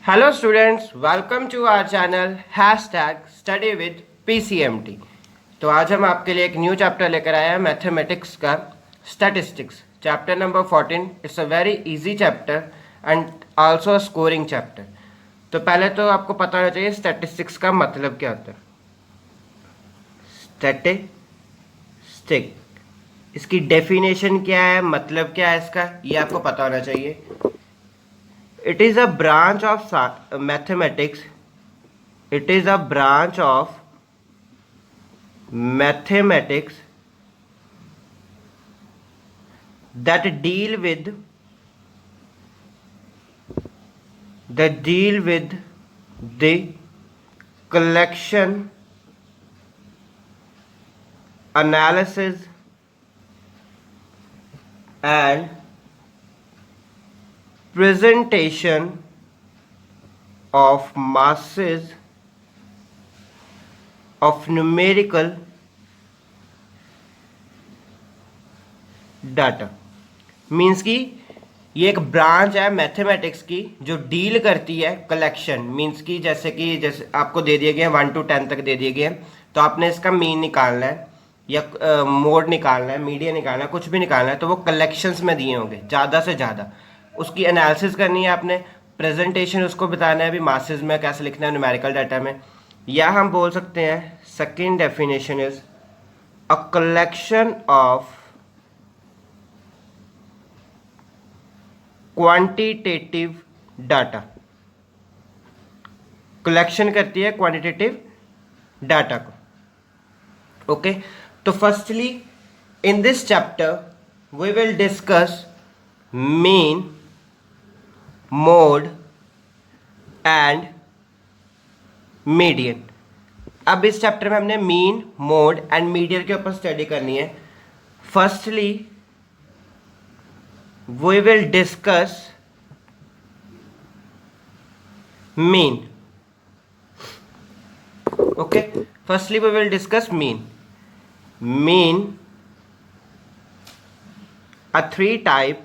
Hello students, welcome to our channel #study with PCMT। तो आज हम आपके लिए एक न्यू चैप्टर लेकर आए हैं मैथमेटिक्स का statistics chapter number 14। It's a very easy chapter and also a scoring chapter. तो पहले तो आपको पता होना चाहिए स्टैटिस्टिक्स का मतलब क्या होता है। स्टैटिस्टिक, इसकी डेफिनेशन क्या है, मतलब क्या है इसका, ये आपको पता होना चाहिए। It is a branch of mathematics. It is a branch of mathematics that deal with the collection, analysis, and presentation of masses of numerical data. Means कि ये एक ब्रांच है मैथमेटिक्स की जो डील करती है कलेक्शन। मीन्स कि जैसे आपको दे दिए गए 1 to 10 तक दे दिए गए हैं, तो आपने इसका मीन निकालना है या मोड निकालना है, मीडियन निकालना है, कुछ भी निकालना है, तो वो कलेक्शंस में दिए होंगे ज़्यादा से ज़्यादा। उसकी एनालिसिस करनी है आपने, प्रेजेंटेशन उसको बताना है भी मासेस में कैसे लिखना है न्यूमेरिकल डाटा में। या हम बोल सकते हैं second definition is a collection of quantitative data. Collection करती है क्वांटिटेटिव डाटा को। ओके, तो firstly in this chapter we will discuss mean, mode and median. अब इस चैप्टर में हमने मीन, मोड एंड मीडियन के ऊपर स्टडी करनी है। Firstly we will discuss mean. Okay, firstly we will discuss mean. Mean are three type.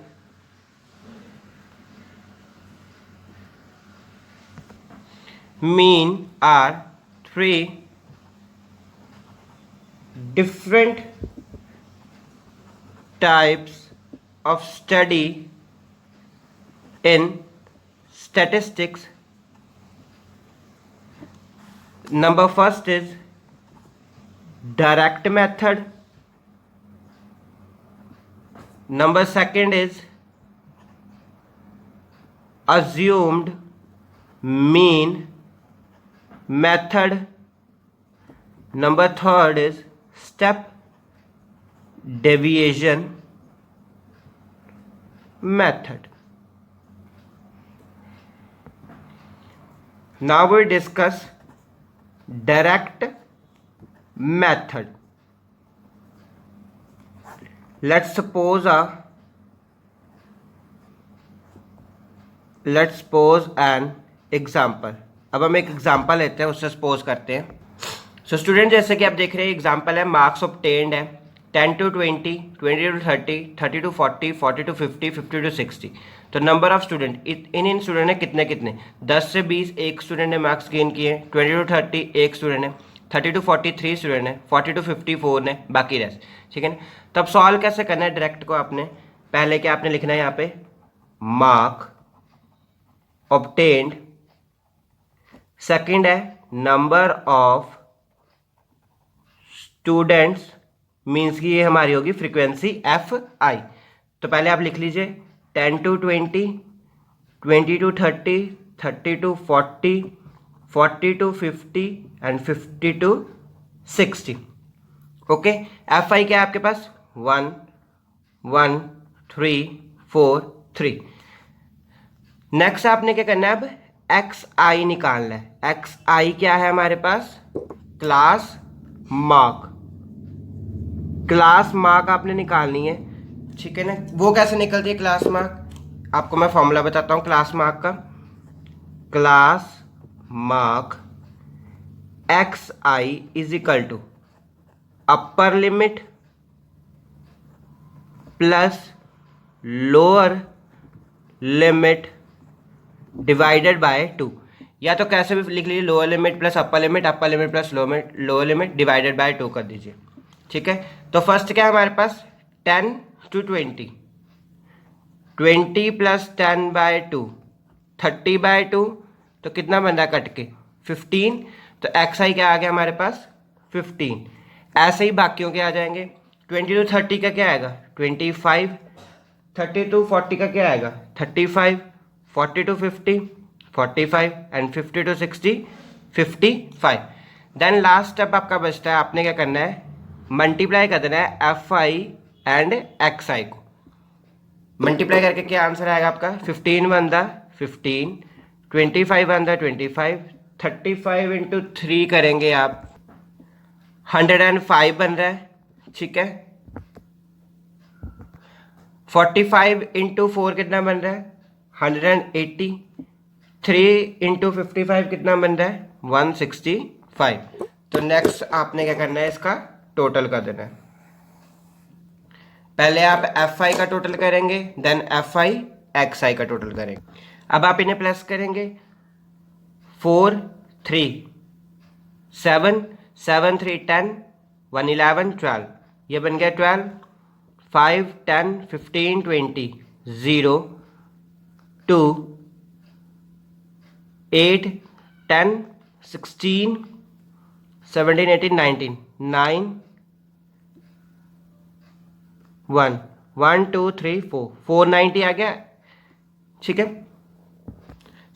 Mean are three different types of study in statistics. Number first is direct method. Number second is assumed mean method. Number third is step deviation method. Now we discuss direct method. Let's suppose an example. अब हम एक example लेते हैं, उससे suppose करते हैं। So student, जैसे कि आप देख रहे हैं एग्जाम्पल है, मार्क्स ऑब्टेन्ड है 10 to 20, 20 to 30, 30 to 40, 40 to 50, 50 to 60। तो number of student, in student ने कितने 10 से 20 एक स्टूडेंट ने मार्क्स गेन किए, 20 to 30 एक स्टूडेंट है, 30 to 40 3 स्टूडेंट है, 40 to 50 4 ने, बाकी रेस्ट। ठीक है ना। तब सॉल्व कैसे करना है डायरेक्ट को, आपने पहले क्या आपने लिखना है यहाँ पे मार्क ऑब्टेन्ड, सेकेंड है नंबर ऑफ स्टूडेंट्स, मीन्स की ये हमारी होगी फ्रीक्वेंसी एफ आई। तो पहले आप लिख लीजिए 10 to 20, 20 to 30, 30 to 40, 40 to 50 and 50 to 60। Okay, F I क्या है आपके पास 1 1 3 4 3। नेक्स्ट आपने क्या करना है, अब एक्स आई निकालना है। एक्स आई क्या है हमारे पास, क्लास मार्क। क्लास मार्क आपने निकालनी है, ठीक है ना। वो कैसे निकलती है क्लास मार्क, आपको मैं फॉर्मूला बताता हूँ क्लास मार्क का। Class mark x i is equal to upper limit plus lower limit divided by 2, या तो कैसे भी लिख लीजिए, lower limit plus upper limit plus lower limit divided by 2 कर दीजिए। ठीक है, तो फर्स्ट क्या है हमारे पास 10 to 20, 20 प्लस 10 बाय 2 30 बाय 2, तो कितना बन रहा है कट के 15, तो एक्स आई क्या आ गया हमारे पास 15। ऐसे ही बाकियों के आ जाएंगे, 20 to 30 का क्या आएगा 25, 30 to 40 का क्या आएगा 35, 40 to 50 45 and 50 to 60 55। Then last step आपका बचता है, आपने क्या करना है मल्टीप्लाई कर देना है एफ आई एंड एक्स आई को। मल्टीप्लाई करके क्या आंसर आएगा आपका 15 one the 15, 25 one the 25, 35 into 3 करेंगे आप 105 बन रहा है। ठीक है, 45 इंटू 4 कितना बन रहा है 180, 3 इंटू 55 कितना बन रहा है 165। तो नेक्स्ट आपने क्या करना है इसका टोटल कर देना है। पहले आप एफ आई का टोटल करेंगे, देन एफ आई एक्स आई का टोटल करेंगे। अब आप इन्हें प्लस करेंगे 4 3 7 7 3 10 1 11 12, ये बन गया 12, 5 10 15 20 0 2 8 10 16 17 18 19 9 1 1 2 3 4 490 आ गया। ठीक है,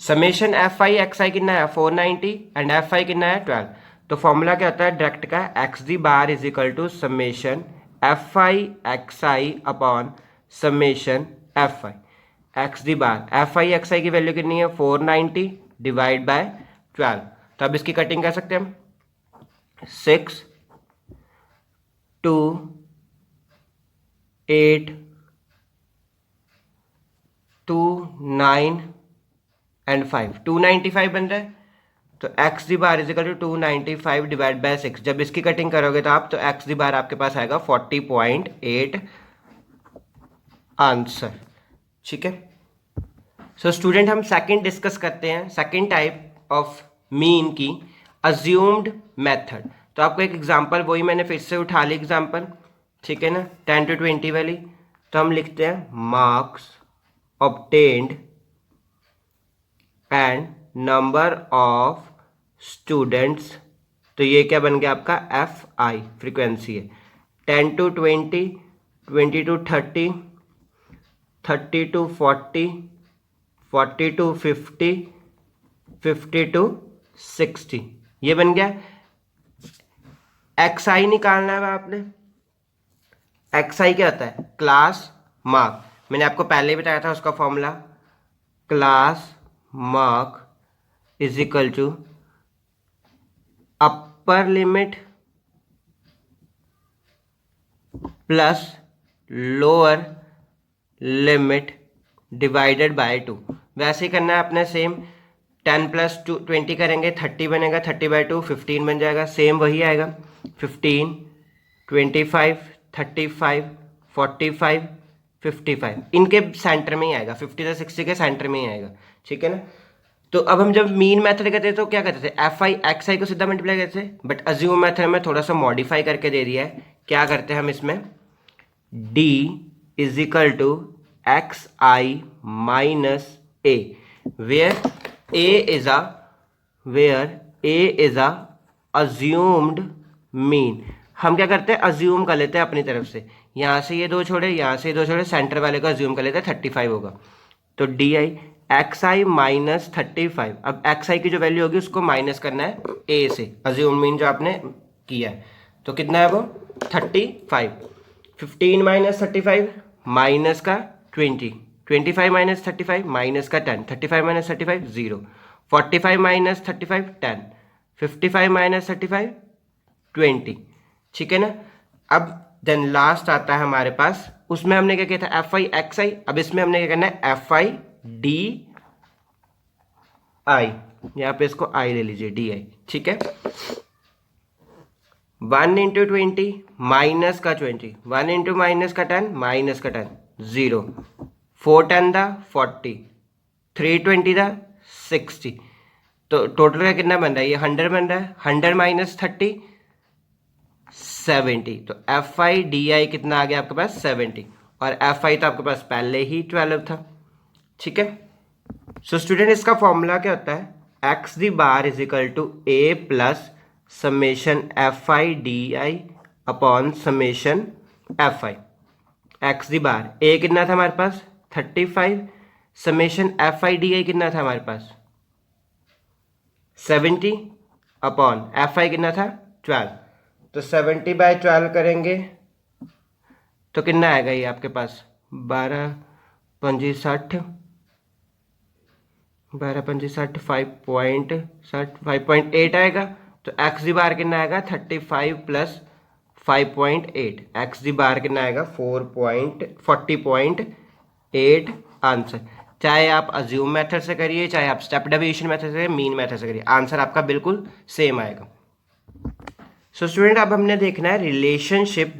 समेशन एफ आई एक्स आई कितना है 490 एंड एफ आई कितना है 12। तो फॉर्मूला क्या होता है डायरेक्ट का X the bar is equal to summation F I x I upon summation F I X the bar. F I x I की वैल्यू कितनी है 490 डिवाइड बाय 12, तो अब इसकी कटिंग कर सकते हैं हम 6 2 8 2 9 एंड 5 295 बन रहा है। तो x the bar is equal to 295 divide by 6। जब इसकी कटिंग करोगे तो आप तो एक्स दी बार आपके पास आएगा 40.8 आंसर। ठीक है, सो स्टूडेंट हम सेकंड डिस्कस करते हैं, सेकंड टाइप ऑफ मीन की अज्यूम्ड मेथड। तो आपको एक एग्जांपल वही मैंने फिर से उठा ली एग्जांपल, ठीक है ना 10 to 20 वाली। तो हम लिखते हैं marks obtained and number of students, तो ये क्या बन गया आपका एफ आई फ्रीक्वेंसी है। 10 to 20, 20 to 30, 30 to 40, 40 to 50, 50 to 60, ये बन गया। एक्स आई निकालना है आपने। एक्स आई क्या होता है क्लास मार्क, मैंने आपको पहले ही बताया था उसका formula, class mark is equal to upper limit plus lower limit divided by 2। वैसे ही करना है अपने सेम, 10 प्लस 20 करेंगे 30 बनेगा, 30 बाय 2 15 बन जाएगा, सेम वही आएगा 15 25 35 45 55, इनके सेंटर में ही आएगा, 50 से 60 के सेंटर में ही आएगा। ठीक है ना, तो अब हम जब मीन मेथड करते थे तो क्या करते थे एफ आई एक्स आई को सीधा मल्टीप्लाई करते थे, बट अज्यूम मेथड में थोड़ा सा मॉडिफाई करके दे दिया है। क्या करते हैं हम इसमें d is equal to x I minus a, where a is a assumed mean. हम क्या करते हैं अज्यूम कर लेते हैं अपनी तरफ से, यहाँ से ये दो छोड़े, यहाँ से ये दो छोड़े, सेंटर वाले को अज्यूम कर लेते हैं 35 होगा। तो D I x I minus 35, अब एक्स आई की जो वैल्यू होगी उसको माइनस करना है ए से, अज्यूम मीन जो आपने किया है, तो कितना है वो 35। 15 माइनस 35 माइनस का 20, 25 माइनस 35 माइनस का 10, 35 माइनस 35 0, 45 माइनस 35 10, 55 माइनस 35 20। ठीक है ना, अब देन लास्ट आता है हमारे पास, उसमें हमने क्या किया था एफ आई एक्स आई, अब इसमें हमने क्या करना है एफ आई डी आई, यहाँ पे इसको आई ले लीजिए डी आई। ठीक है, 1 इंटू 20 माइनस का 20, 1 इंटू माइनस का 10 माइनस का 10 0, 4 10 दा 40, 3 20 दा 60। तो टोटल का कितना बन रहा है, ये 100 बन रहा है, 100 माइनस 30 70। तो एफ आई डी आई कितना आ गया आपके पास 70, और एफ आई तो आपके पास पहले ही 12 था। ठीक है, सो स्टूडेंट इसका फॉर्मूला क्या होता है, x the bar is equal to A plus summation F I D I upon summation F I. X the bar A कितना था हमारे पास 35, summation F I D I कितना था हमारे पास 70 अपॉन एफ आई कितना था 12। तो 70/12 करेंगे तो कितना आएगा ये आपके पास 12 पंजी 60, 12 पंजी 60, 5.8 आएगा। तो एक्स दी बार कितना आएगा 35 प्लस 5.8, एक्स दी बार कितना आएगा 40.8 आंसर। चाहे आप अज्यूम मेथड से करिए, चाहे आप स्टेप डेविएशन मेथड से करिए, मीन मेथड से करिए, आंसर आपका बिल्कुल सेम आएगा। सो स्टूडेंट अब हमने देखना है relationship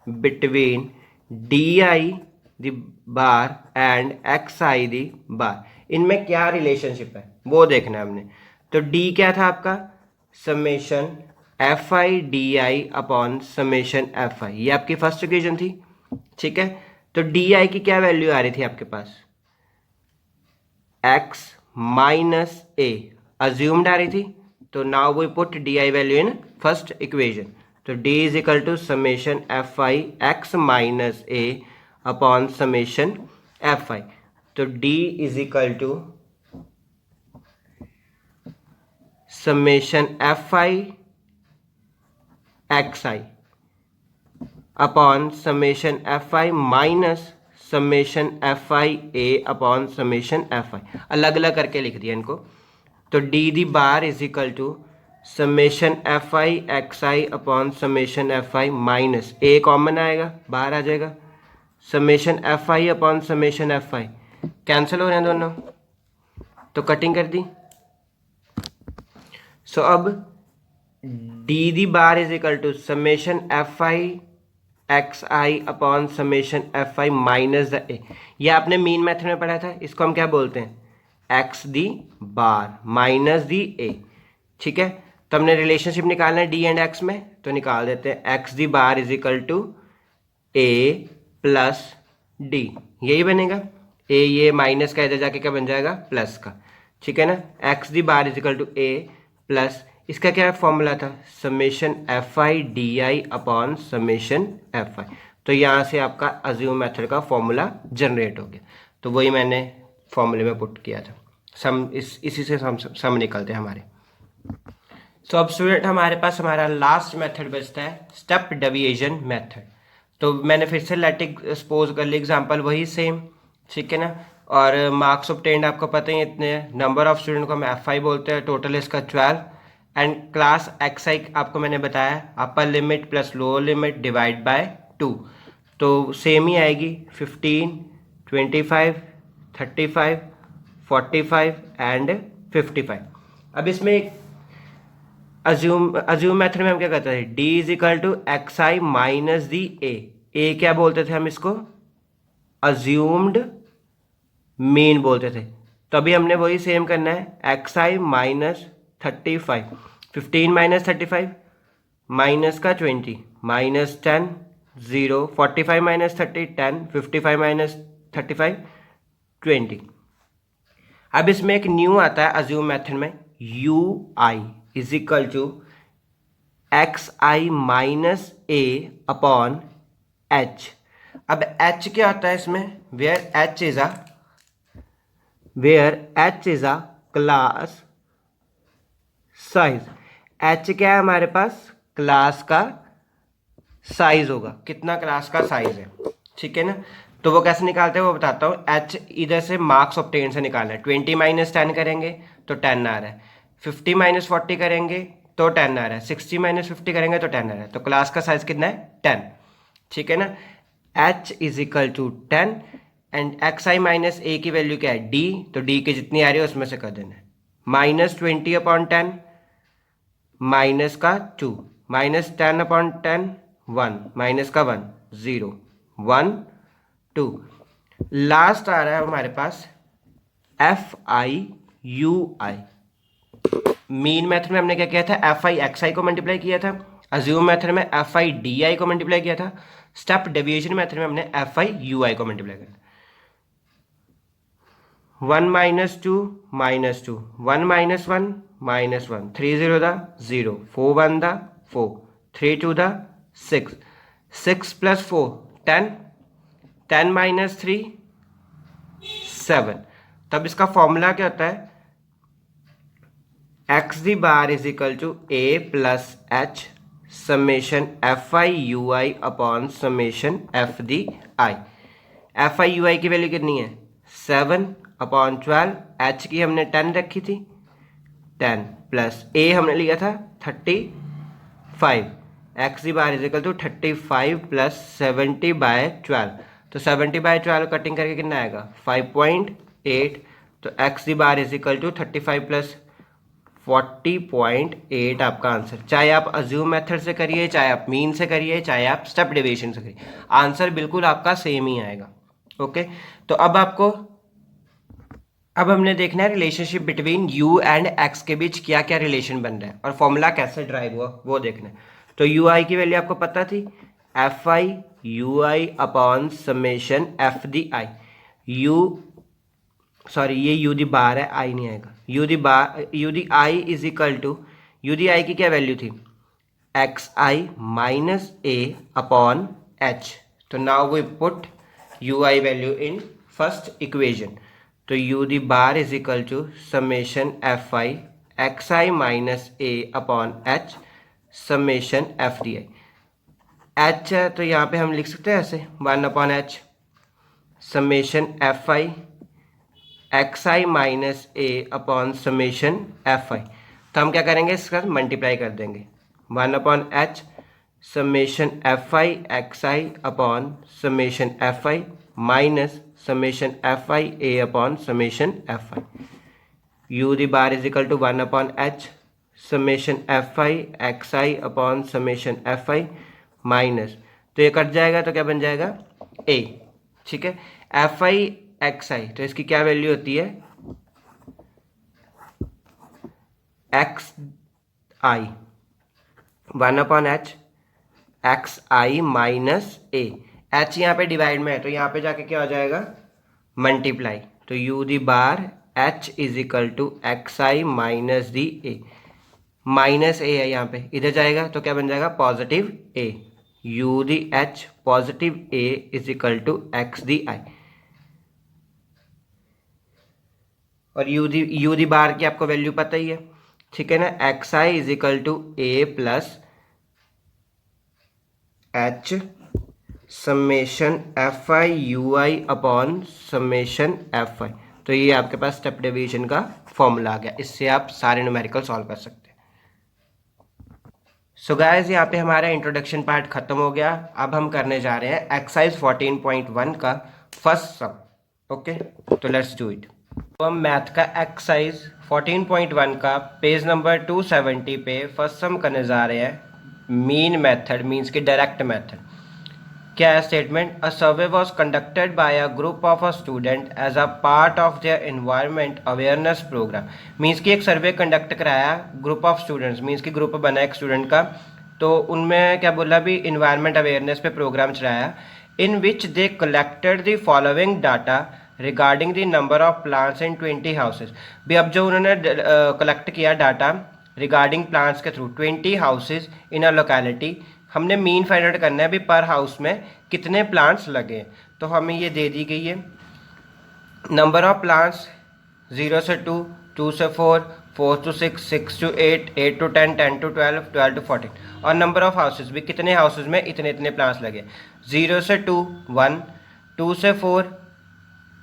between D I the bar and X I the bar, इनमें क्या रिलेशनशिप है वो देखना है हमने। तो डी क्या था आपका summation F I D I upon summation F I, ये आपकी फर्स्ट इक्वेशन थी। ठीक है, तो डी आई की क्या वैल्यू आ रही थी आपके पास x माइनस ए अज्यूम्ड आ रही थी। तो now we put d i value in first equation. तो d is equal to summation F I x minus a upon summation F i. तो d is equal to summation F I x I upon summation F i minus summation F i a upon summation F i, अलग अलग करके लिख दिया इनको। तो d the bar is equal to summation F I x I upon summation F i minus a common आएगा बाहर आ जाएगा, summation F i upon summation F i cancel हो रहे हैं दोनों, तो कटिंग कर दी। सो अब d the bar is equal to summation F I x I upon summation F i minus the a, ये आपने मीन मेथड में पढ़ा था, इसको हम क्या बोलते हैं x the bar minus the ए। ठीक है, तो हमने रिलेशनशिप निकालना है डी एंड एक्स में, तो निकाल देते हैं x the bar is equal to A plus d, यही बनेगा। ए ये माइनस का इधर जाके क्या बन जाएगा प्लस का। ठीक है ना, x the bar is equal to A plus इसका क्या फॉर्मूला था summation F I D I upon summation F i. तो यहाँ से आपका अज्यूम मेथड का फॉर्मूला जनरेट हो गया, तो वही मैंने फॉर्मूले में पुट किया था। सम इसी से सम निकलते हैं हमारे। सो अब स्टूडेंट हमारे पास हमारा लास्ट मेथड बचता है स्टेप डेविएशन मेथड। तो मैंने फिर से लेटिक सपोज कर ली एग्जांपल वही सेम। ठीक है ना, और मार्क्स ऑब्टेन्ड आपको पता ही इतने हैं, नंबर ऑफ स्टूडेंट को हम एफ आई बोलते हैं, टोटल इसका 12, एंड क्लास एक्स आई आपको मैंने बताया अपर limit plus lower limit divide by 2, तो सेम ही आएगी 15, 25, 35, 45 एंड 55। अब इसमें एक अज्यूम मेथड में हम क्या करते थे D is equal to x I minus the A क्या बोलते थे हम इसको अज्यूम्ड मीन बोलते थे। तो अभी हमने वही सेम करना है एक्स आई माइनस 35, 15 माइनस 35 माइनस का 20 माइनस 10 0, 45 माइनस 30 10, 55 माइनस 35 20। अब इसमें एक न्यू आता है अज्यूम मेथड में u i is equal to x I minus a upon h. अब एच क्या होता है इसमें where h is a class size. H क्या है हमारे पास क्लास का साइज होगा, कितना क्लास का साइज है। ठीक है ना, तो वो कैसे निकालते हैं वो बताता हूँ। एच इधर से मार्क्स ऑब्टेन से निकालना है, 20 माइनस 10 करेंगे तो 10 आ रहा है, 50 माइनस 40 करेंगे तो 10 आ रहा है, 60 माइनस 50 करेंगे तो 10 आ रहा है, तो क्लास का साइज कितना है 10। ठीक है ना, H is equal to 10 and X I minus A की वैल्यू क्या है डी, तो डी की जितनी आ रही है उसमें से कर देना है, माइनस 20 अपॉन 10 माइनस का 2 माइनस 10 अपॉन 10 1 माइनस का 1 0 1 2। लास्ट आ रहा है हमारे पास FI UI। मीन मेथड में हमने क्या किया था, FI XI को मल्टीप्लाई किया था। अज्यूम मेथड में FI DI को मल्टीप्लाई किया था। स्टेप डेविएशन मेथड में हमने FI UI को मल्टीप्लाई किया। 1 - 2 -2, 1 - 1 -1, 3 0 दा 0, 4 1 दा 4, 3 2 दा 6, 6 + 4 10, 10 - 3 7। तब इसका फॉर्मूला क्या होता है, x the bar is equal to A plus h summation FI UI upon summation FD I। FI UI की वैल्यू कितनी है 7 अपॉन 12, एच की हमने 10 रखी थी, 10 प्लस ए हमने लिया था 35। X the bar is equal to 35 plus 70/12, तो 70/12 कटिंग करके कितना आएगा 5.8। तो x the bar is equal to 35 plus 40.8 आपका आंसर। चाहे आप अज्यूम मेथड से करिए, चाहे आप मीन से करिए, चाहे आप स्टेप डेविएशन से करिए, आंसर बिल्कुल आपका सेम ही आएगा। ओके, तो अब हमने देखना है relationship between u and x के बीच क्या क्या रिलेशन बन रहा है और फॉर्मूला कैसे ड्राइव हुआ वो देखना है। तो ui की वैल्यू आपको पता थी, FI UI upon summation FDI। ये u दी बार है, i नहीं आएगा। u the i is equal to, u the i की क्या वैल्यू थी XI minus a upon h। तो now we put ui value in first equation. तो u the bar is equal to summation FI XI minus a upon h summation FDI। h है तो यहाँ पे हम लिख सकते हैं ऐसे 1 upon h summation FI XI minus a upon summation FI। तो हम क्या करेंगे, इसका मल्टीप्लाई कर देंगे 1 upon h summation FI XI upon summation FI minus summation FI a upon summation FI। u the bar is equal to 1 upon h summation FI XI upon summation FI minus, तो ये cut जाएगा तो क्या बन जाएगा a। ठीक है, FI XI तो इसकी क्या वैल्यू होती है XI 1 upon h XI minus a। h यहाँ पे डिवाइड में है तो यहाँ पे जाके क्या हो जाएगा मल्टीप्लाई। तो u the bar h is equal to XI minus the a, minus a है यहाँ पे, इधर जाएगा तो क्या बन जाएगा positive a। u the h positive a is equal to x the i। और u दी बार की आपको वैल्यू पता ही है, ठीक है ना, XI is equal to a plus h summation FI UI upon summation FI। तो ये आपके पास स्टेप डेविएशन का फॉर्मूला आ गया, इससे आप सारे न्यूमेरिकल सॉल्व कर सकते हैं। सो गाइस यहाँ पे हमारा इंट्रोडक्शन पार्ट खत्म हो गया। अब हम करने जा रहे हैं एक्सरसाइज 14.1 का फर्स्ट सम। ओके, तो लेट्स डू इट। तो हम मैथ का एक्सरसाइज 14.1 का पेज नंबर 270 पे फर्स्ट सम करने जा रहे हैं। मीन मेथड मीन्स की डायरेक्ट मेथड। क्या है statement, a survey was conducted by a group of a student as a part of their environment awareness program. Means की एक सर्वे कंडक्ट कराया ग्रुप ऑफ स्टूडेंट्स, मीन्स की group बना एक student का, तो उनमें क्या बोला भी इन्वायरमेंट अवेयरनेस पे प्रोग्राम चलाया। In which they collected the following data regarding the number of plants in 20 houses. भी अब जो उन्होंने कलेक्ट किया डाटा रिगार्डिंग प्लांट्स के through 20 houses in a locality, हमने मीन फाइंड आउट करना है भी पर हाउस में कितने प्लांट्स लगे। तो हमें ये दे दी गई है नंबर ऑफ प्लांट्स 0 से 2, 2 से 4, 4 to 6, 6 to 8, 8 to 10, 10 to 12, 12 to 14। और नंबर ऑफ हाउसेज भी कितने हाउसेज में इतने इतने प्लांट्स लगे। 0 से 2 1, 2 से 4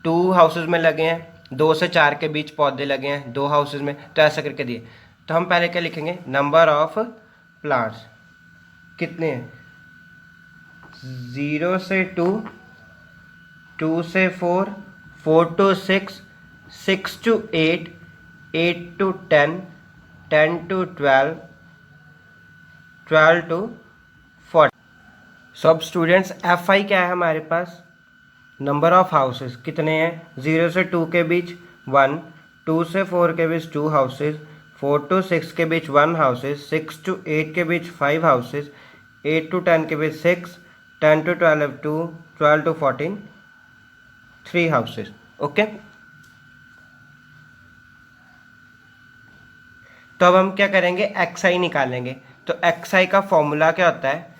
2 हाउसेज में लगे हैं, 2 से 4 के बीच पौधे लगे हैं 2 हाउसेज में। तो ऐसा करके दिए, तो हम पहले क्या लिखेंगे, नंबर ऑफ प्लांट्स कितने हैं 0 से 2, 2 से 4, 4 to 6, 6 to 8, 8 to 10, 10 to 12, 12 to 40। सो अब स्टूडेंट्स FI क्या है हमारे पास, नंबर ऑफ हाउसेस कितने हैं, 0 से 2 के बीच 1, 2 से 4 के बीच 2 हाउसेस, 4 to 6 के बीच 1 हाउसेस, 6 to 8 के बीच 5 हाउसेस, 8 to 10 के बीच 6, 10 to 12 2, 12 to 14 3 हाउसेस। ओके, तो अब हम क्या करेंगे, एक्स आई निकालेंगे। तो एक्स आई का फॉर्मूला क्या होता है,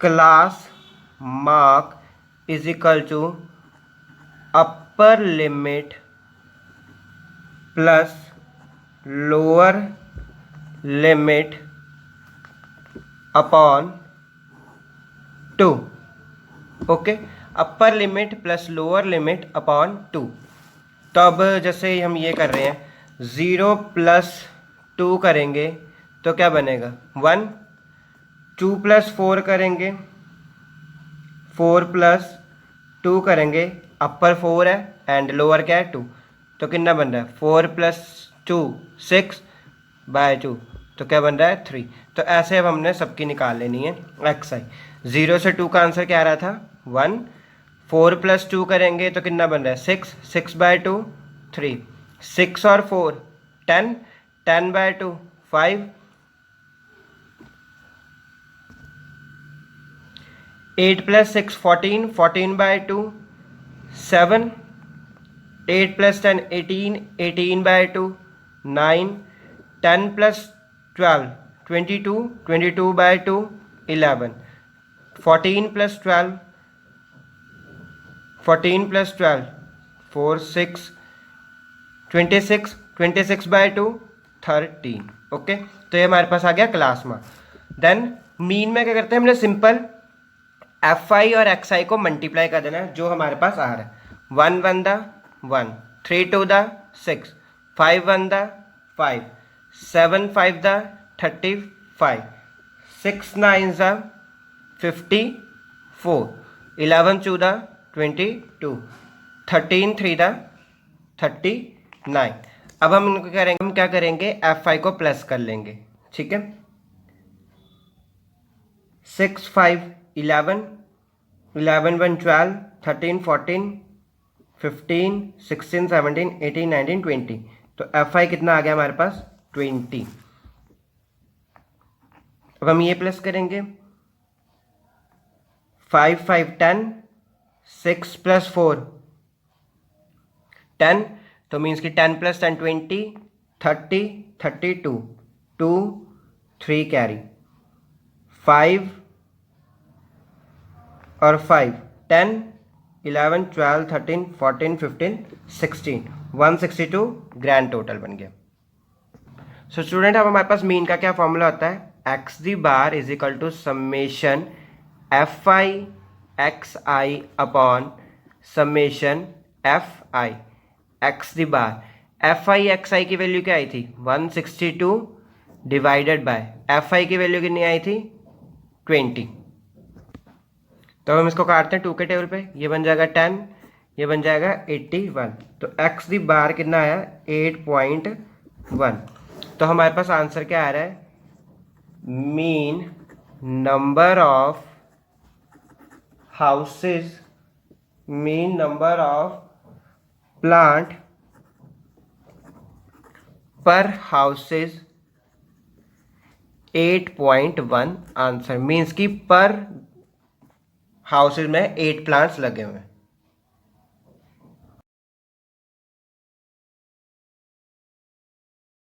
class mark is equal to upper limit plus lower limit upon 2। Okay, upper limit plus lower limit upon 2। तो अब जैसे हम ये कर रहे हैं 0 + 2 करेंगे तो क्या बनेगा 1, 2 + 4 करेंगे, 4 + 2 करेंगे, अपर 4 है एंड लोअर क्या है 2, तो कितना बन रहा है 4 + 2 6/2, तो क्या बन रहा है 3। तो ऐसे अब हमने सबकी निकाल लेनी है एक्स आई। 0 से 2 का आंसर क्या आ रहा था 1, 4 + 2 करेंगे तो कितना बन रहा है 6, 6/2 3, 6 और 4 10, 10/2 5, 8 + 6 14, 14/2 7, 8 + 10 18, 18/2 9, 10 + 12 22, 22/2 11, 14 + 12 14 + 12 4 6 26, 26/2 13। ओके, तो ये हमारे पास आ गया क्लास मार्क। देन मीन में क्या करते हैं, हमने सिंपल एफ आई और एक्स आई को मल्टीप्लाई कर देना है, जो हमारे पास आ रहा है 1 1 दा 1, 3 2 दा 6, 5 1 दा 5, 7 5 दा 35, 6 9 दा 54, 11 2 दा 22, 13 3 दा 39। अब हम इनको करेंगे, हम क्या करेंगे एफ आई को प्लस कर लेंगे, ठीक है। 6 5 11, 11 1 12, 13 14 15 16 17 18 19 20, तो एफ आई कितना आ गया हमारे पास 20। अब हम ये प्लस करेंगे 5 5 10, 6 + 4 10, तो मीन्स कि 10 + 10 20, 30 32 2 3 कैरी 5 और 5 10 11 12 13 14 15 16 162 ग्रैंड टोटल बन गया। सो स्टूडेंट, अब हमारे पास मीन का क्या फॉर्मूला होता है, x the bar is equal to summation F I x I upon summation F I X the bar. F I x I की वैल्यू क्या आई थी 162 डिवाइडेड बाय एफ आई की वैल्यू कितनी आई थी 20। तो हम इसको काटते हैं 2 के टेबल पे, ये बन जाएगा 10, ये बन जाएगा 81, तो एक्स दी बार कितना आया 8.1। तो हमारे पास आंसर क्या आ रहा है, mean number of houses, mean number of plant पर हाउसेस 8.1 आंसर, मीन्स कि पर हाउसेज में 8 प्लांट्स लगे हुए हैं।